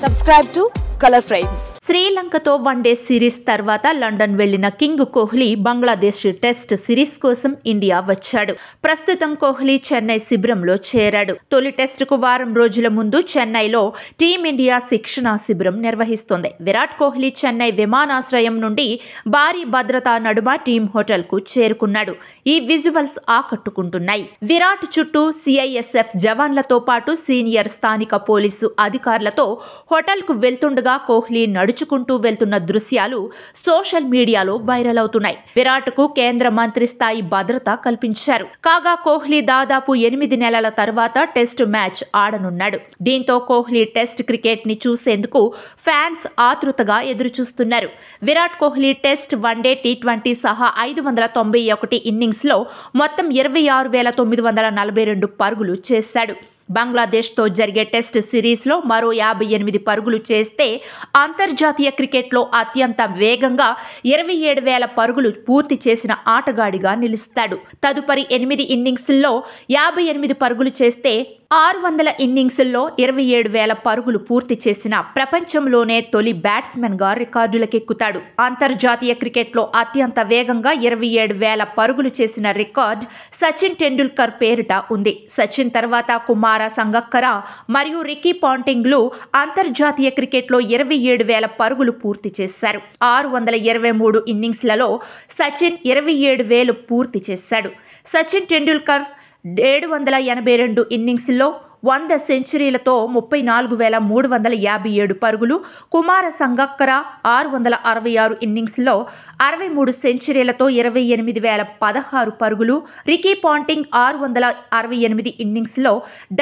Subscribe to Color Frames. శ్రీలంకతో one day series తర్వాత London వెళ్లిన king Kohli Bangladesh test series కోసం ఇండియా వచ్చాడు. ప్రస్తుతం కోహ్లీ చెన్నై శిబిరంలో చేరాడు. తొలి టెస్టుకు వారం రోజుల ముందు చెన్నైలో టీమిండియా శిక్షణా శిబిరం నిర్వహిస్తోంది. విరాట్ కోహ్లీ చెన్నై విమానాశ్రయం నుండి భారీ భద్రతా నడుమ టీం హోటల్ కు చేరుకున్నాడు. ఈ విజువల్స్ ఆకట్టుకుంటున్నాయి. విరాట్ చుట్టూ సిఐఎస్ఎఫ్ జవాన్లతో పాటు సీనియర్ స్థానిక పోలీసు అధికారులతో హోటల్ కు వెళ్తుండగా కోహ్లీ నడుచుకుంటూ వెళ్తున్న దృశ్యాలు సోషల్ మీడియాలో వైరల్ అవుతున్నాయి. విరాట్ కు కేంద్ర మంత్రి స్థాయి భద్రత కల్పించారు. కాగా కోహ్లీ దాదాపు 8 నెలల తర్వాత టెస్ట్ మ్యాచ్ ఆడనున్నాడు. దీంతో కోహ్లీ టెస్ట్ క్రికెట్ ని చూసేందుకు ఫ్యాన్స్ ఆతృతగా ఎదురుచూస్తున్నారు. Virat Kohli test, one day, T20 సహా 591 ఇన్నింగ్స్ లో మొత్తం 26,942 పరుగులు చేశాడు. బంగ్లాదేశ్తో జరిగే టెస్ట్ సిరీస్లో మరో 58 పరుగులు చేస్తే అంతర్జాతీయ క్రికెట్లో అత్యంత వేగంగా 27,000 పరుగులు పూర్తి చేసిన ఆటగాడిగా నిలుస్తాడు. తదుపరి 8 ఇన్నింగ్స్ల్లో 58 పరుగులు చేస్తే 600 ఇన్నింగ్స్ల్లో 27,000 పరుగులు పూర్తి చేసిన ప్రపంచంలోనే తొలి బ్యాట్స్మెన్గా రికార్డులకెక్కుతాడు. అంతర్జాతీయ క్రికెట్లో అత్యంత వేగంగా 27,000 పరుగులు చేసిన రికార్డ్ సచిన్ టెండూల్కర్ పేరిట ఉంది. సచిన్ తర్వాత కుమార సంగక్కర మరియు రికీ పాంటింగ్లు అంతర్జాతీయ క్రికెట్లో 27,000 పరుగులు పూర్తి చేశారు. 623 ఇన్నింగ్స్లలో సచిన్ 27,000 పూర్తి చేశాడు. సచిన్ టెండూల్కర్ 782 ఇన్నింగ్స్లో 100 సెంచరీలతో 34,357 పరుగులు, కుమార సంగక్కర 666 ఇన్నింగ్స్లో 63 సెంచరీలతో 28,016 పరుగులు, రికీ పాంటింగ్ 668 ఇన్నింగ్స్లో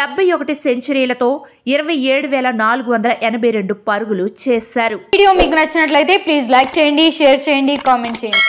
71 సెంచరీలతో 27,482 పరుగులు చేశారు. వీడియో మీకు నచ్చినట్లయితే ప్లీజ్ లైక్ చేయండి, షేర్ చేయండి, కామెంట్ చేయండి.